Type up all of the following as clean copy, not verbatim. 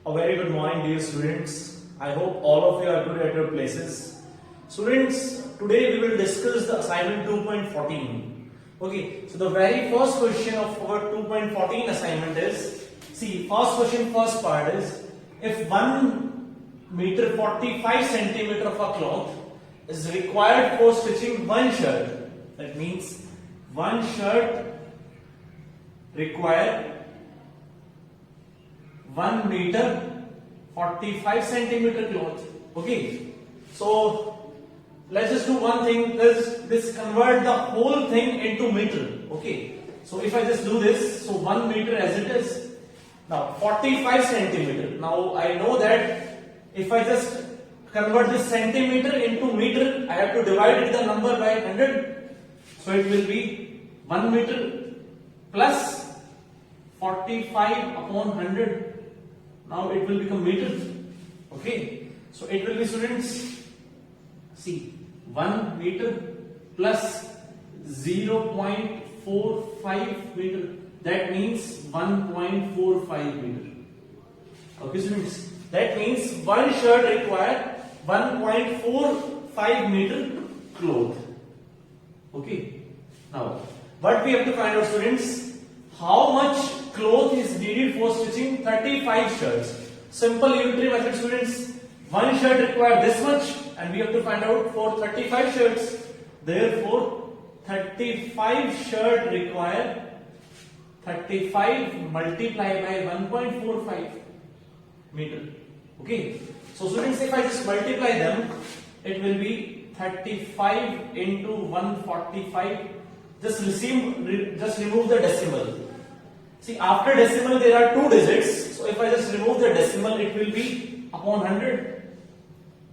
A very good morning, dear students. I hope all of you are good at your places. Students, today we will discuss the assignment 2.14. Okay, so the very first question of our 2.14 assignment is, see, first question, first part is, if 1 meter 45 centimeter of a cloth is required for stitching one shirt, that means one shirt require 1 meter 45 centimeter cloth. Okay, so let's just do one thing. Let's convert the whole thing into meter. Okay, so if I just do this, so 1 meter as it is, now 45 centimeter. Now I know that if I just convert this centimeter into meter, I have to divide it the number by 100. So it will be 1 meter plus 45 upon 100. Now it will become meters. Okay, so it will be, students, see, 1 meter plus 0.45 meter, that means 1.45 meter. Okay, students, that means one shirt require 1.45 meter cloth. Okay, now what we have to find out, students, how much cloth is needed for stitching 35 shirts. Simple unitary method, students. One shirt requires this much and we have to find out for 35 shirts. Therefore 35 shirt require 35 multiplied by 1.45 meter. Okay, so students, if I just multiply them, it will be 35 into 145. Just remove the decimal. See, after decimal there are two digits. So if I just remove the decimal, it will be upon 100.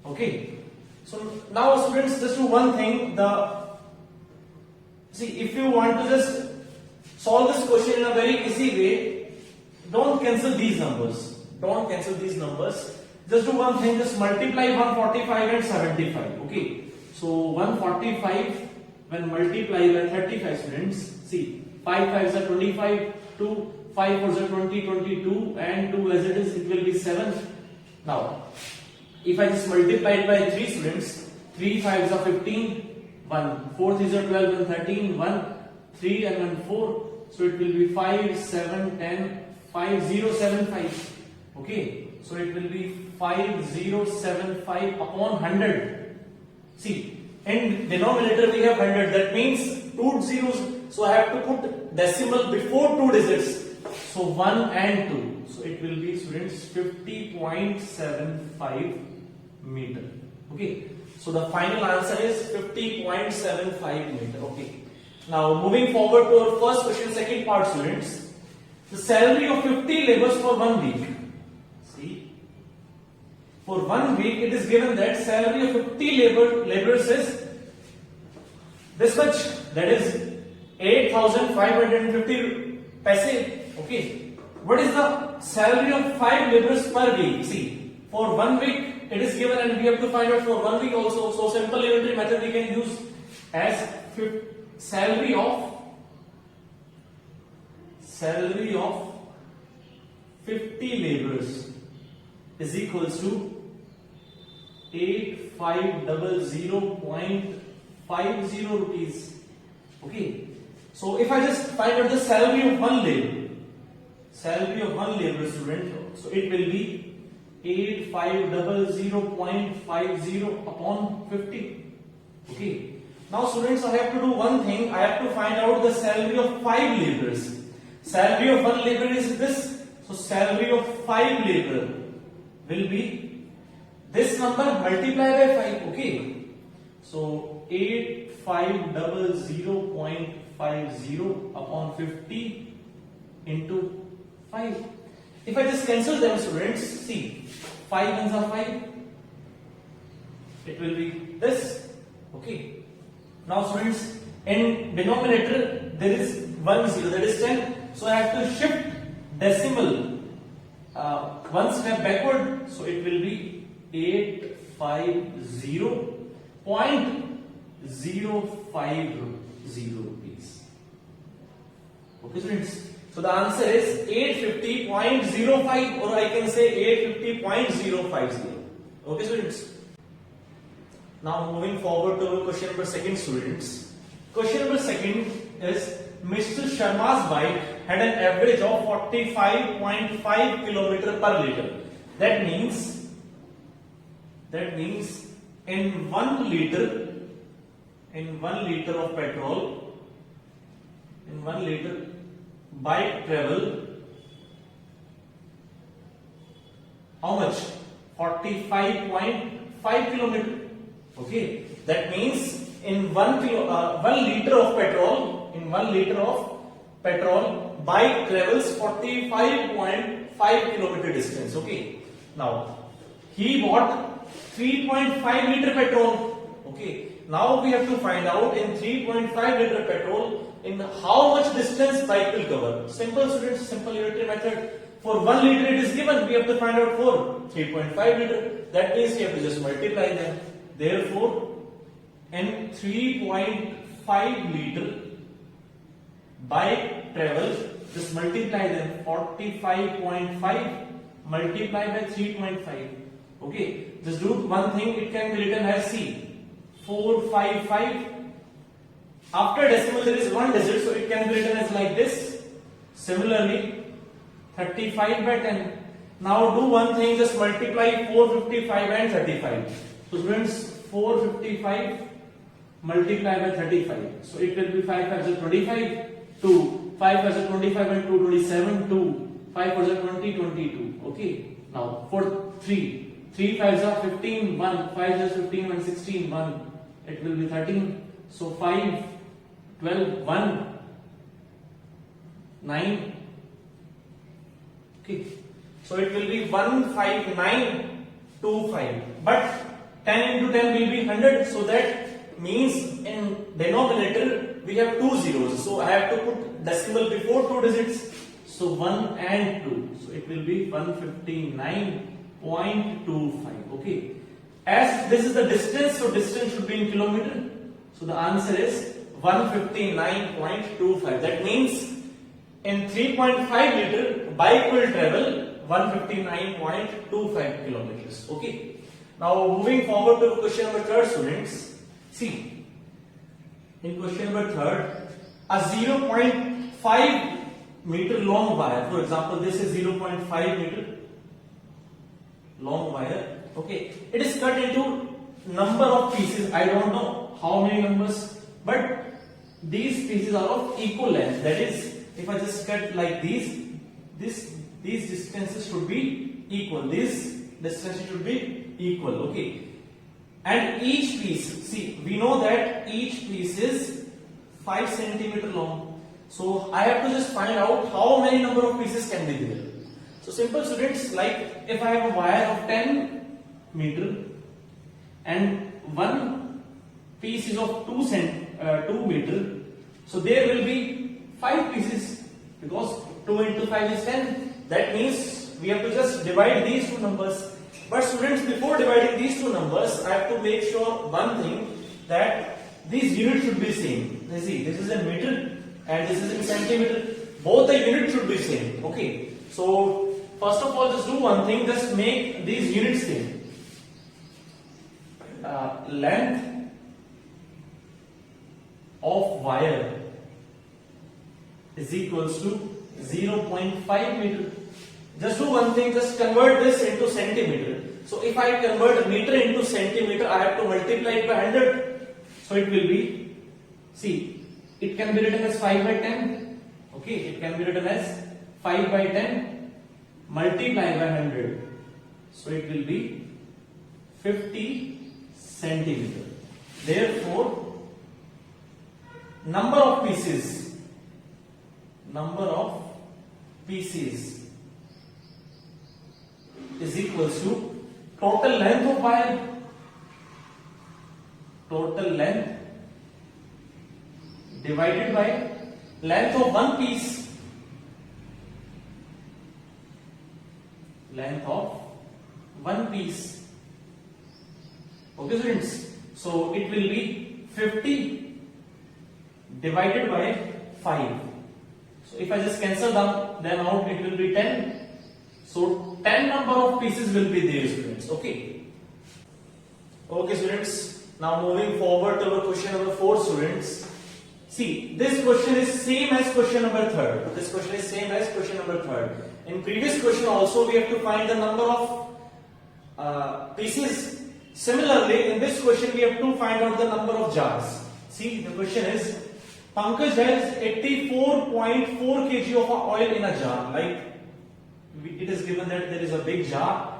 Okay. So now, students, just do one thing. See, if you want to just solve this question in a very easy way, don't cancel these numbers. Don't cancel these numbers. Just do one thing. Just multiply 145 and 75. Okay. So 145 when multiplied by 35, students. See, 5 5s are 25. 2, 5 4s are 20, 22, and 2 as it is, it will be 7. Now, if I just multiply it by 3, students, 3 5s are 15, 1 4 3s are 12 and 13, 1 3 and 1 4, so it will be 5 7 10 5 0 7 5. Okay, so it will be 5 0 7 5 upon 100. See, in denominator we have 100, that means 2 zeros. So I have to put decimal before two digits. So 1 and 2. So it will be, students, 50.75 meter. Okay. So the final answer is 50.75 meter. Okay. Now moving forward to our first question, second part, students. The salary of 50 laborers for 1 week. See, for 1 week it is given that salary of 50 laborers is this much, that is 8,550 paise. Okay, what is the salary of 5 laborers per week? See, for 1 week it is given and we have to find out for 1 week also. So simple unitary method we can use as salary of 50 laborers is equals to 8500.50 rupees. Okay. So if I just find out the salary of one labor, student, so it will be 8500.50 upon 50. Okay. Now, students, I have to do one thing. I have to find out the salary of 5 laborers. Salary of one laborer is this. So salary of 5 laborer will be this number multiplied by 5. Okay. So 8500.50 upon 50 into 5. If I just cancel them, students, see, 5 ones are 5. It will be this. Okay. Now, students, in denominator there is 1 0, that is 10. So I have to shift decimal one step backward. So it will be 850.050 rupees. Okay, students. So So the answer is 850.05, or I can say 850.050. Okay, students. Now moving forward to question number second, students. Question number second is Mr. Sharma's bike had an average of 45.5 kilometer per liter. That means in 1 liter of petrol, in 1 liter bike travel how much? 45.5 kilometer. Okay, that means in 1 liter of petrol, bike travels 45.5 kilometer distance. Okay, now he bought 3.5 liter petrol. Okay, now we have to find out in 3.5 liter petrol in how much distance bike will cover. Simple, students, simple unitary method. For 1 liter it is given, we have to find out for 3.5 liter. That means we have to just multiply them. Therefore, in 3.5 liter bike travels, just multiply them. 45.5 multiplied by 3.5. Okay, just do one thing, it can be written as C. 455. After decimal there is one digit, so it can be written as like this. Similarly, 35 by 10. Now do one thing, just multiply 455 and 35. So students, 455 multiplied by 35. So it will be 5 5 is 25, 2, 5 5 is 25 and 2, 27, 2, 5 4 is 20, 22. Okay. Now for 3, 3 5 is 15, 1, 5 is 15, 1, 16, 1. It will be 13. So 5, 12, 1, 9. Okay. So it will be 15925. But 10 into 10 will be 100. So that means in denominator we have 2 zeros. So I have to put decimal before 2 digits. So 1 and 2. So it will be 159.25. Okay. As this is the distance, so distance should be in kilometer. So the answer is 159.25. That means in 3.5 liter bike will travel 159.25 kilometers. Okay. Now moving forward to question number 3, students. See, in question number 3, a 0.5 meter long wire. For example, this is 0.5 meter long wire. Okay, it is cut into number of pieces. I don't know how many numbers, but these pieces are of equal length. That is, if I just cut like these distances should be equal. This distance should be equal. Okay, and each piece. See, we know that each piece is 5 centimeter long. So I have to just find out how many number of pieces can be there. So simple, students, like if I have a wire of 10 meter and one piece is of 2 meter, so there will be 5 pieces because 2 into 5 is 10. That means we have to just divide these two numbers. But students, before dividing these two numbers, I have to make sure one thing, that these units should be same. You see, this is in meter and this is in centimeter. Both the units should be same. Okay. So first of all, just do one thing, just make these units same. Length of wire is equals to 0.5 meter. Just do one thing, just convert this into centimeter. So if I convert meter into centimeter, I have to multiply it by 100. So it will be, see, it can be written as 5 by 10. Okay, it can be written as 5 by 10 multiplied by 100. So it will be 50 centimeter. Therefore, number of pieces is equals to total length of wire, total length divided by length of one piece, length of one piece. Okay, students, so it will be 50 divided by 5. So if I just cancel them out, it will be 10. So 10 number of pieces will be there, students. Okay. Okay, students. Now moving forward to our question number 4, students. See, this question is same as question number 3. This question is same as question number 3. In previous question also we have to find the number of pieces. Similarly, in this question we have to find out the number of jars. See, the question is, Pankaj has 84.4 kg of oil in a jar. Like, it is given that there is a big jar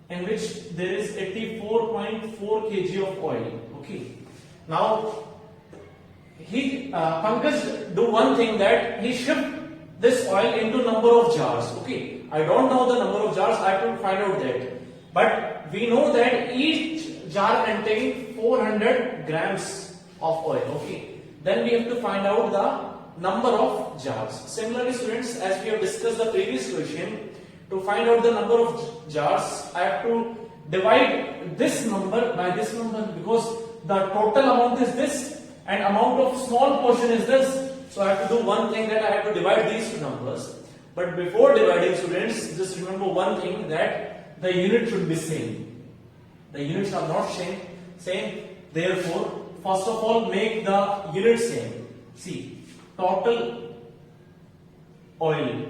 in which there is 84.4 kg of oil. Okay. Now, Pankaj do one thing, that he shift this oil into number of jars. Okay. I don't know the number of jars. I have to find out that. But we know that each jar contains 400 grams of oil. Okay. Then we have to find out the number of jars. Similarly, students, as we have discussed the previous question, to find out the number of jars, I have to divide this number by this number, because the total amount is this and amount of small portion is this. So I have to do one thing, that I have to divide these two numbers. But before dividing, students, just remember one thing, that the unit should be same. The units are not same. Therefore, first of all, make the unit same. See, total oil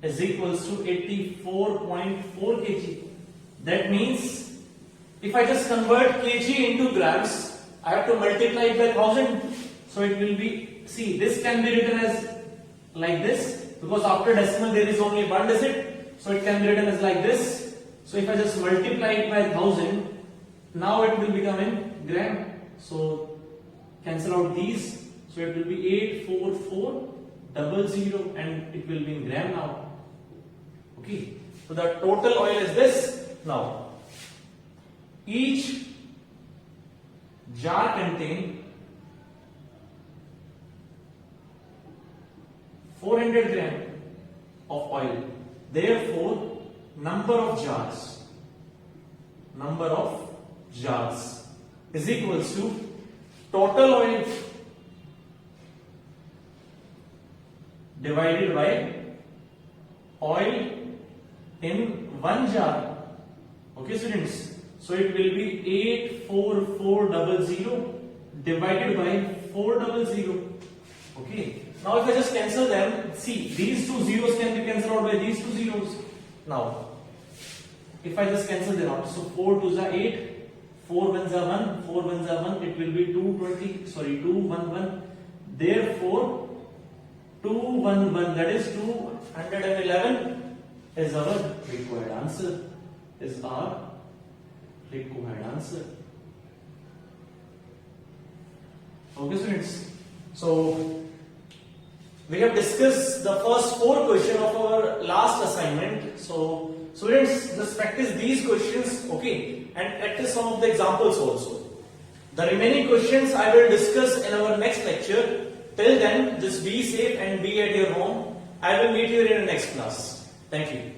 is equals to 84.4 kg. That means, if I just convert kg into grams, I have to multiply it by 1000. So it will be, see, this can be written as like this, because after decimal there is only one digit. So it can be written as like this. So if I just multiply it by 1000, now it will become in gram. So cancel out these. So it will be 84400 and it will be in gram now. Okay. So the total oil is this. Now, each jar contains 400 gram of oil. Therefore, number of jars is equals to total oil divided by oil in one jar. Okay, students. So it will be 84400 divided by 400. Okay. Now if I just cancel them, see, these two zeros can be cancelled out by these two zeros. Now, if I just cancel them out, so 4 2s are 8. 4 1s are 1, 4 1s are 1, it will be 211. Therefore, 211, that is 211 is our required answer. Okay, students. So, we have discussed the first 4 questions of our last assignment. So, students, just practice these questions, okay, and practice some of the examples also. The remaining questions I will discuss in our next lecture. Till then, just be safe and be at your home. I will meet you in the next class. Thank you.